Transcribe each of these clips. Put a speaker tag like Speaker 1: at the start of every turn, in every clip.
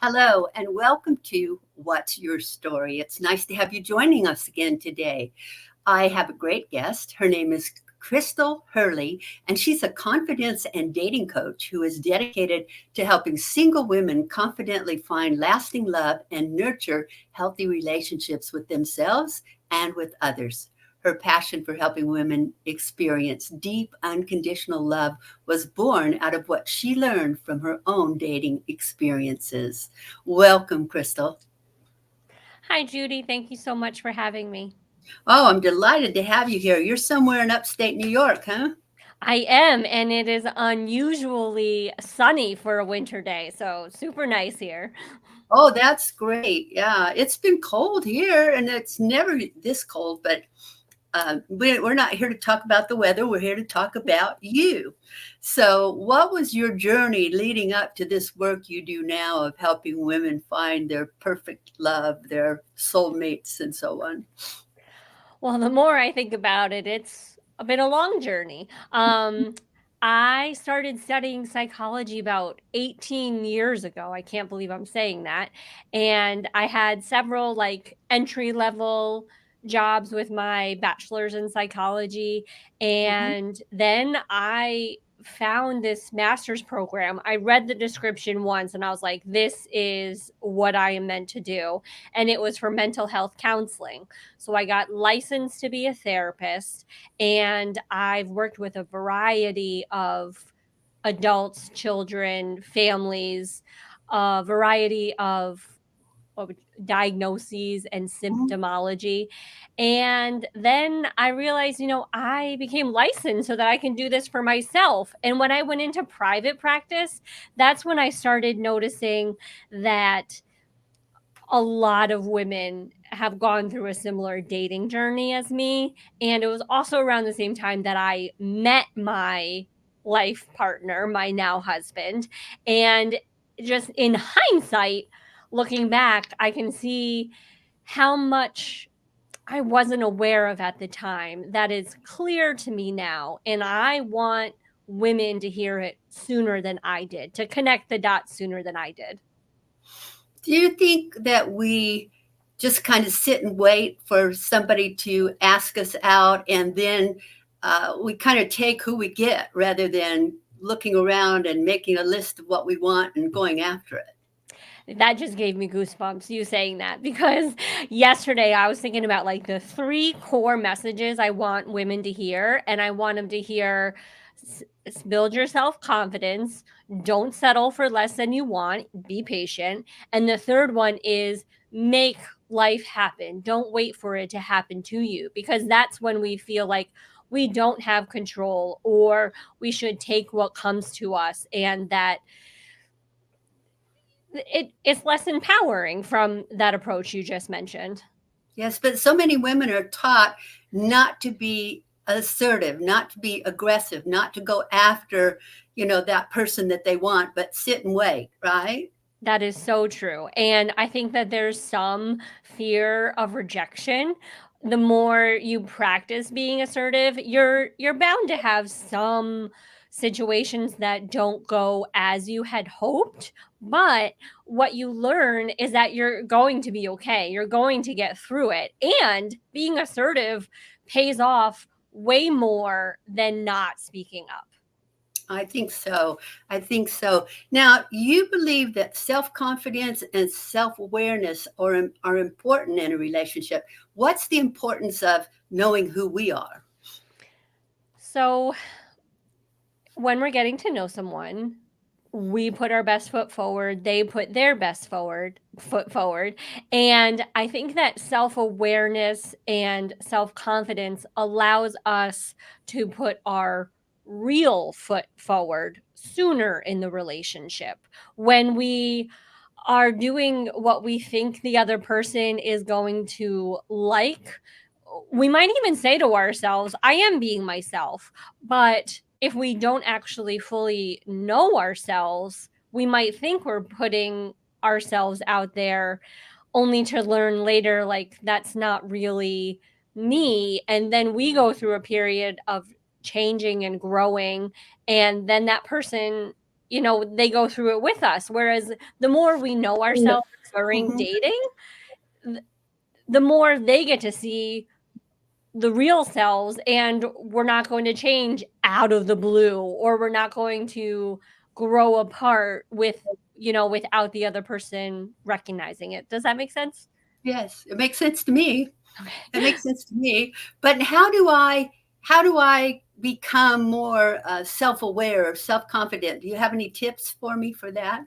Speaker 1: Hello, and welcome to What's Your Story? It's nice to have you joining us again today. I have a great guest. Her name is Krystle Hearley, and she's a confidence and dating coach who is dedicated to helping single women confidently find lasting love and nurture healthy relationships with themselves and with others. Her passion for helping women experience deep, unconditional love was born out of what she learned from her own dating experiences. Welcome, Krystle.
Speaker 2: Hi, Judy. Thank you so much for having me.
Speaker 1: Oh, I'm delighted to have you here. You're somewhere in upstate New York, huh?
Speaker 2: I am, and it is unusually sunny for a winter day, so super nice here.
Speaker 1: Oh, that's great. Yeah, it's been cold here, and it's never this cold, but we're not here to talk about the weather. We're here to talk about you. So, what was your journey leading up to this work you do now of helping women find their perfect love, their soulmates, and so on?
Speaker 2: Well, the more I think about it, it's been a long journey. I started studying psychology about 18 years ago. I can't believe I'm saying that. And I had several like entry level jobs with my bachelor's in psychology.
Speaker 1: Mhm.
Speaker 2: And then I found this master's program. I read the description once and I was like, this is what I am meant to do. And it was for mental health counseling. So I got licensed to be a therapist, and I've worked with a variety of adults, children, families, a variety of what would- diagnoses and symptomology. And then I realized, I became licensed so that I can do this for myself. And when I went into private practice, that's when I started noticing that a lot of women have gone through a similar dating journey as me. And it was also around the same time that I met my life partner, my now husband. And just in hindsight, looking back, I can see how much I wasn't aware of at the time that is clear to me now. And I want women to hear it sooner than I did, to connect the dots sooner than I did.
Speaker 1: Do you think that we just kind of sit and wait for somebody to ask us out and then we kind of take who we get rather than looking around and making a list of what we want and going after it?
Speaker 2: That just gave me goosebumps, you saying that, because yesterday I was thinking about like the three core messages I want women to hear. And I want them to hear build your self confidence, don't settle for less than you want, be patient. And the third one is make life happen. Don't wait for it to happen to you, because that's when we feel like we don't have control, or we should take what comes to us, and that it's less empowering from that approach you just mentioned.
Speaker 1: Yes, but so many women are taught not to be assertive, not to be aggressive, not to go after, that person that they want, but sit and wait, right?
Speaker 2: That is so true. And I think that there's some fear of rejection. The more you practice being assertive, you're bound to have some situations that don't go as you had hoped, but what you learn is that you're going to be okay. You're going to get through it. And being assertive pays off way more than not speaking up.
Speaker 1: I think so. I think so. Now, you believe that self confidence and self awareness are important in a relationship. What's the importance of knowing who we are?
Speaker 2: So, when we're getting to know someone, we put our best foot forward, they put their best foot forward. And I think that self-awareness and self-confidence allows us to put our real foot forward sooner in the relationship. When we are doing what we think the other person is going to like, we might even say to ourselves, I am being myself. But if we don't actually fully know ourselves, we might think we're putting ourselves out there, only to learn later, like, that's not really me. And then we go through a period of changing and growing. And then that person they go through it with us. Whereas the more we know ourselves during
Speaker 1: Mhm.
Speaker 2: dating, the more they get to see the real selves, and we're not going to change out of the blue, or we're not going to grow apart without the other person recognizing it. Does that make sense?
Speaker 1: Yes, it makes sense to me. It
Speaker 2: Okay.
Speaker 1: makes sense to me. But how do I become more self-aware or self-confident? Do you have any tips for me for that?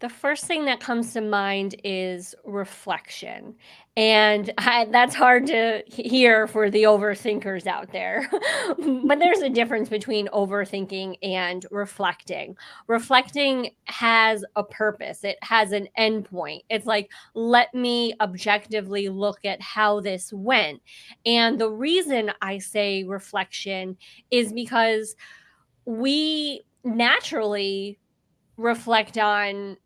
Speaker 2: The first thing that comes to mind is reflection. And that's hard to hear for the overthinkers out there. But there's a difference between overthinking and reflecting. Reflecting has a purpose, it has an endpoint. It's like, let me objectively look at how this went. And the reason I say reflection is because we naturally reflect on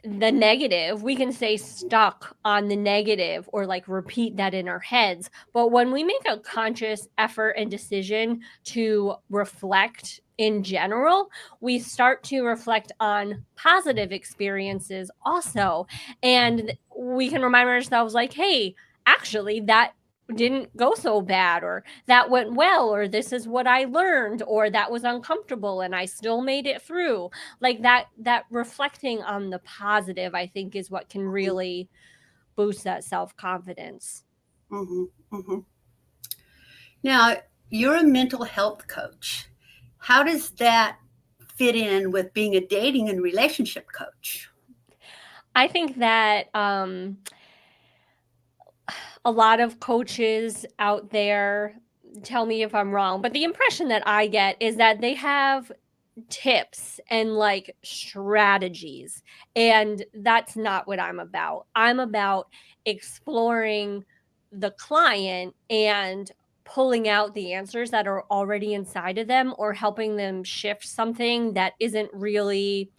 Speaker 2: the negative. We can stay stuck on the negative or like repeat that in our heads. But when we make a conscious effort and decision to reflect in general, we start to reflect on positive experiences also. And we can remind ourselves, like, hey, actually, that didn't go so bad, or that went well, or this is what I learned, or that was uncomfortable and I still made it through. Like that reflecting on the positive, I think, is what can really boost that self-confidence.
Speaker 1: Hmm. Hmm. Now, you're a mental health coach. How does that fit in with being a dating and relationship coach?
Speaker 2: I think that a lot of coaches out there, tell me if I'm wrong, but the impression that I get is that they have tips and like strategies. And that's not what I'm about. I'm about exploring the client and pulling out the answers that are already inside of them, or helping them shift something that isn't really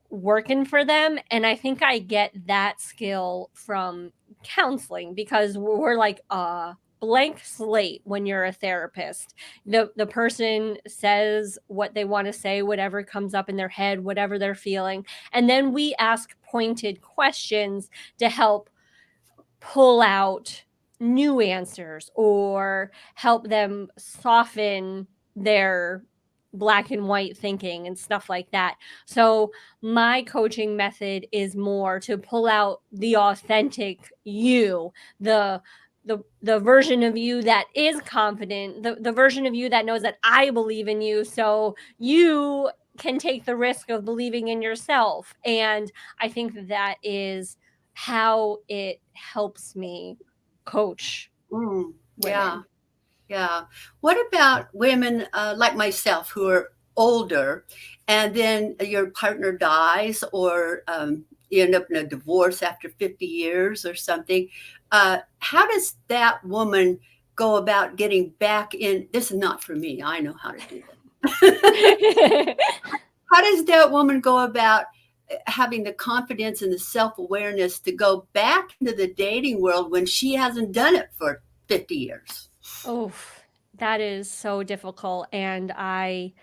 Speaker 2: working for them. And I think I get that skill from counseling, because we're like a blank slate when you're a therapist. The person says what they want to say, whatever comes up in their head, whatever they're feeling, and then we ask pointed questions to help pull out new answers, or help them soften their black and white thinking and stuff like that. So my coaching method is more to pull out the authentic you, the version of you that is confident, the version of you that knows that I believe in you, so you can take the risk of believing in yourself. And I think that is how it helps me coach
Speaker 1: Mm, yeah.
Speaker 2: women.
Speaker 1: Yeah. What about women like myself who are older and then your partner dies, or you end up in a divorce after 50 years or something? How does that woman go about getting back in? This is not for me. I know how to do it. How does that woman go about having the confidence and the self awareness to go back into the dating world when she hasn't done it for 50 years?
Speaker 2: Oh, that is so difficult, and I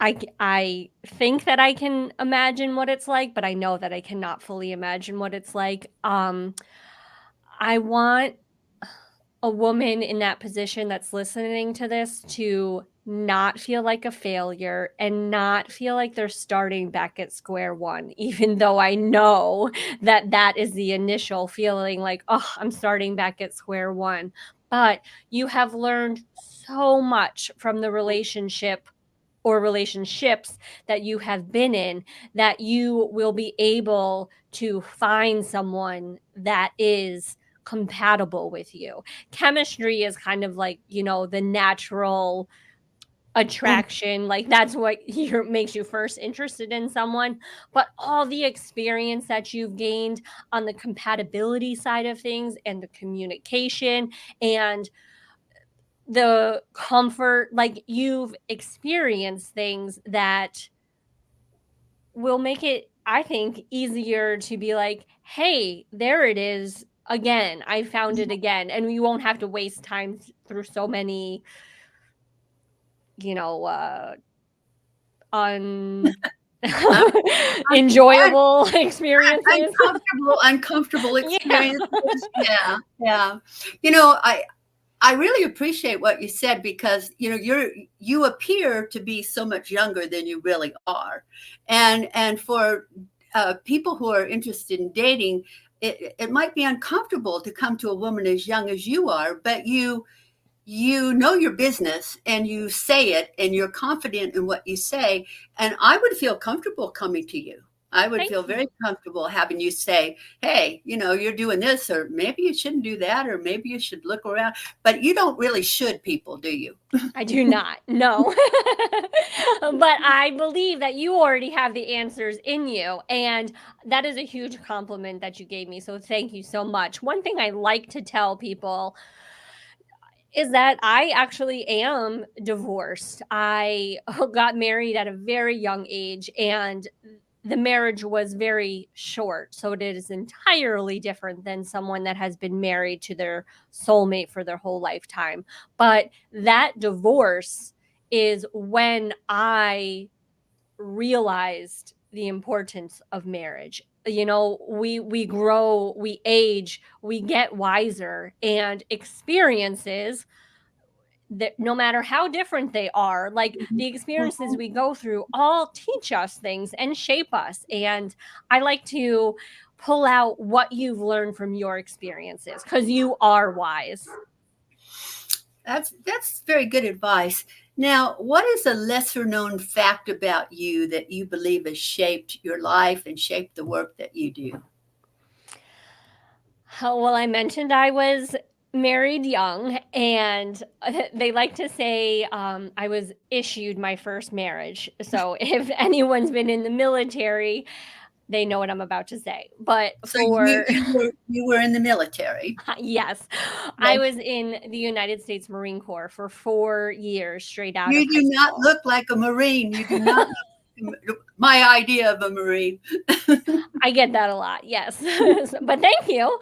Speaker 2: think that I can imagine what it's like, but I know that I cannot fully imagine what it's like. I want a woman in that position that's listening to this to not feel like a failure and not feel like they're starting back at square one, even though I know that that is the initial feeling, like, oh, I'm starting back at square one. But you have learned so much from the relationship or relationships that you have been in, that you will be able to find someone that is compatible with you. Chemistry is kind of like, the natural attraction, like that's what makes you first interested in someone. But all the experience that you've gained on the compatibility side of things, and the communication, and the comfort, like you've experienced things that will make it, I think, easier to be like, hey, there it is again. I found it again. And you won't have to waste time through so many, you know, uh,
Speaker 1: I'm,
Speaker 2: enjoyable experiences.
Speaker 1: uncomfortable
Speaker 2: Yeah.
Speaker 1: experiences. Yeah, yeah. You know, I really appreciate what you said because you appear to be so much younger than you really are, and for people who are interested in dating, it might be uncomfortable to come to a woman as young as you are, but you know your business and you say it and you're confident in what you say, and I would feel comfortable coming to you. I would
Speaker 2: Thank
Speaker 1: feel
Speaker 2: you.
Speaker 1: very comfortable having you say, hey, you're doing this, or maybe you shouldn't do that, or maybe you should look around. But you don't really should people, do you?
Speaker 2: I do not. No. But I believe that you already have the answers in you, and that is a huge compliment that you gave me, so thank you so much. One thing I like to tell people is that I actually am divorced. I got married at a very young age, and the marriage was very short. So it is entirely different than someone that has been married to their soulmate for their whole lifetime. But that divorce is when I realized the importance of marriage. We grow, we age, we get wiser, and experiences that, no matter how different they are, like the experiences we go through, all teach us things and shape us. And I like to pull out what you've learned from your experiences because you are wise.
Speaker 1: That's very good advice. Now, what is a lesser known fact about you that you believe has shaped your life and shaped the work that you do?
Speaker 2: Well, I mentioned I was married young, and they like to say I was issued my first marriage. So if anyone's been in the military, they know what I'm about to say. But
Speaker 1: So you
Speaker 2: for
Speaker 1: you were in the military.
Speaker 2: yes, I
Speaker 1: Yes.
Speaker 2: was in the United States Marine Corps for 4 years straight out
Speaker 1: You
Speaker 2: of high
Speaker 1: do not
Speaker 2: school.
Speaker 1: look like a Marine. You do not look my idea of a Marine.
Speaker 2: I get that a lot, yes. But thank you.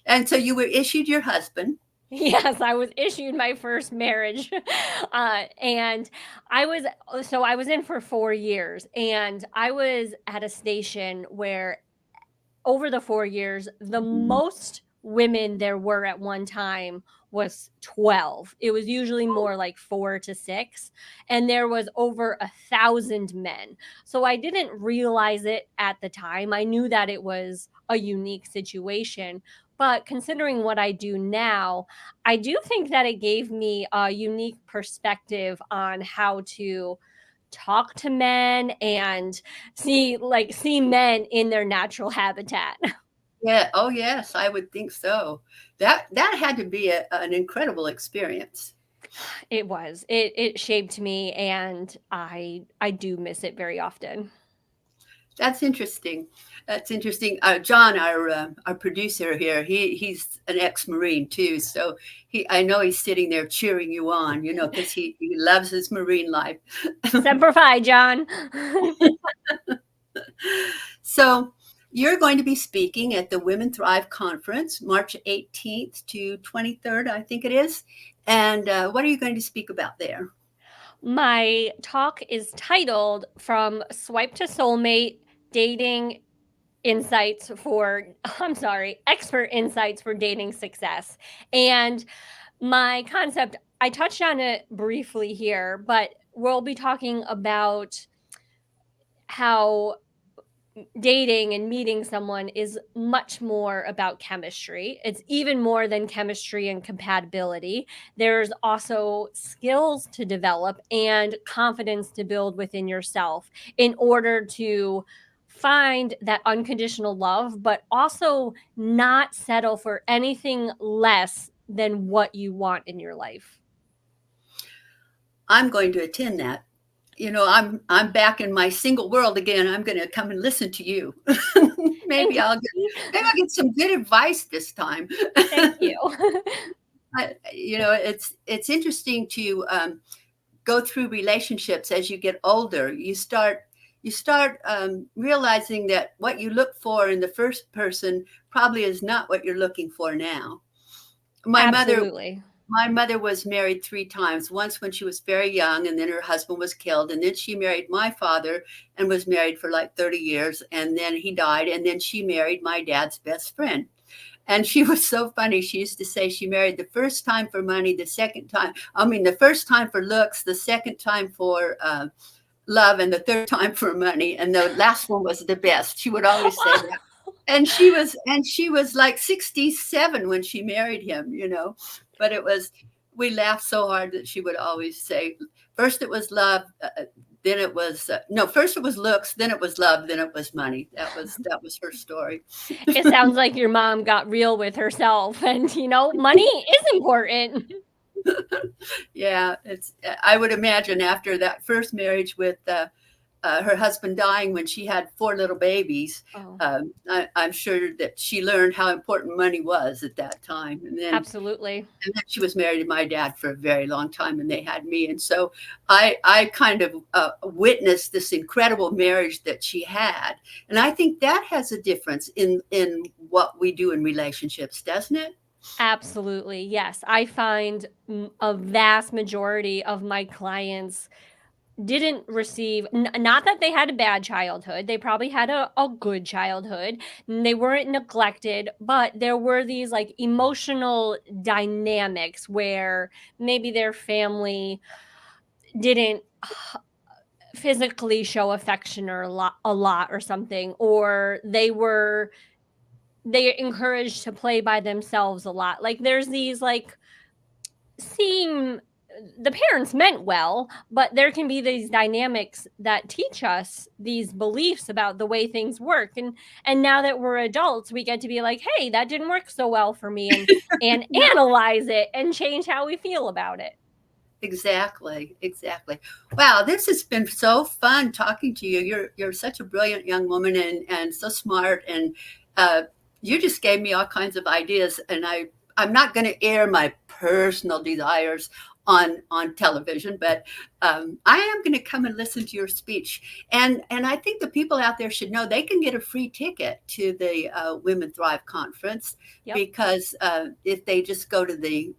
Speaker 1: And so you were issued your husband.
Speaker 2: Yes, I was issued my first marriage. And I was in for 4 years, and I was at a station where over the 4 years, the most women there were at one time was 12. It was usually more like 4 to 6, and there was over 1,000 men. So I didn't realize it at the time. I knew that it was a unique situation, but considering what I do now, I do think that it gave me a unique perspective on how to talk to men and see men in their natural habitat.
Speaker 1: Yeah. Oh, yes, I would think so. That had to be an incredible experience.
Speaker 2: It was. It shaped me, and I do miss it very often.
Speaker 1: That's interesting. That's interesting. John, our producer here, he's an ex-Marine too. So I know he's sitting there cheering you on, because he loves his Marine life.
Speaker 2: Semper Fi, John.
Speaker 1: So you're going to be speaking at the Women Thrive Conference, March 18th to 23rd, I think it is. And what are you going to speak about there?
Speaker 2: My talk is titled From Swipe to Soulmate Dating Insights for, I'm sorry, Expert Insights for Dating Success. And my concept, I touched on it briefly here, but we'll be talking about how dating and meeting someone is much more about chemistry. It's even more than chemistry and compatibility. There's also skills to develop and confidence to build within yourself in order to find that unconditional love, but also not settle for anything less than what you want in your life.
Speaker 1: I'm going to attend that. I'm back in my single world again. I'm going to come and listen to you.
Speaker 2: Thank
Speaker 1: maybe
Speaker 2: you.
Speaker 1: I'll get some good advice this time.
Speaker 2: Thank you.
Speaker 1: It's interesting to go through relationships as you get older. You start realizing that what you look for in the first person probably is not what you're looking for now. My mother
Speaker 2: Absolutely.
Speaker 1: My mother was married 3 times. Once when she was very young, and then her husband was killed, and then she married my father and was married for like 30 years, and then he died, and then she married my dad's best friend. And she was so funny. She used to say she married the first time for money, the first time for looks, the second time for love, and the third time for money, and the last one was the best. She would always say that. And she was like 67 when she married him, but we laughed so hard that she would always say, first it was love, then it was no, first it was looks, then it was love, then it was money. That was her story.
Speaker 2: It sounds like your mom got real with herself, and money is important.
Speaker 1: Yeah, I would imagine after that first marriage with her husband dying when she had 4 little babies,
Speaker 2: Oh,
Speaker 1: I'm sure that she learned how important money was at that time.
Speaker 2: absolutely.
Speaker 1: And then she was married to my dad for a very long time, and they had me. And so I kind of witnessed this incredible marriage that she had. And I think that has a difference in what we do in relationships, doesn't it?
Speaker 2: Absolutely. Yes. I find a vast majority of my clients didn't receive, not that they had a bad childhood, they probably had a good childhood, and they weren't neglected, but there were these like emotional dynamics where maybe their family didn't physically show affection or a lot or something, or they encouraged to play by themselves a lot. Like there's these like seeing the parents meant well, but there can be these dynamics that teach us these beliefs about the way things work. And now that we're adults, we get to be like, hey, that didn't work so well for me, and analyze it and change how we feel about it.
Speaker 1: Exactly, exactly. Wow, this has been so fun talking to you. You're such a brilliant young woman, and so smart, and uh, you just gave me all kinds of ideas. And I'm not going to air my personal desires on television, but I am going to come and listen to your speech. And I think the people out there should know they can get a free ticket to the Women Thrive conference,
Speaker 2: Yep.
Speaker 1: because if they just go to the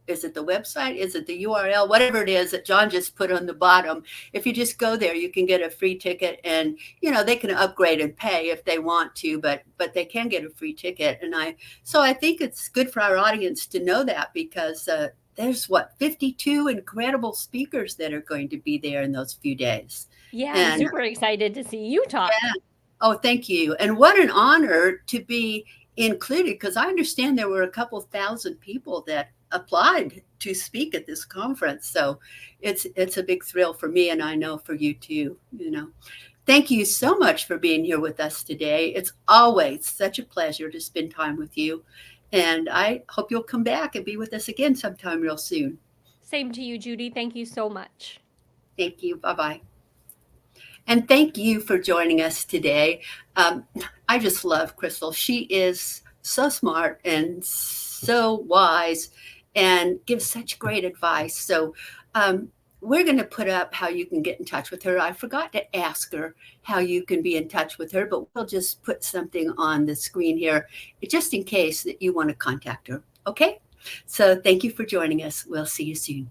Speaker 1: is it the website? Is it the URL? Whatever it is that John just put on the bottom. If you just go there, you can get a free ticket, and they can upgrade and pay if they want to, but they can get a free ticket. So I think it's good for our audience to know that, because there's 52 incredible speakers that are going to be there in those few days.
Speaker 2: Yeah, I'm
Speaker 1: And
Speaker 2: super excited to see you talk.
Speaker 1: yeah. Oh, thank you. And what an honor to be included, because I understand there were a couple thousand people that applied to speak at this conference. So it's a big thrill for me, and I know for you too. Thank you so much for being here with us today. It's always such a pleasure to spend time with you. And I hope you'll come back and be with us again sometime real soon.
Speaker 2: Same to you, Judy. Thank you so much.
Speaker 1: Thank you. Bye-bye. And thank you for joining us today. I just love Krystle. She is so smart and so wise and gives such great advice. So we're going to put up how you can get in touch with her. I forgot to ask her how you can be in touch with her, but we'll just put something on the screen here just in case that you want to contact her. Okay? So thank you for joining us. We'll see you soon.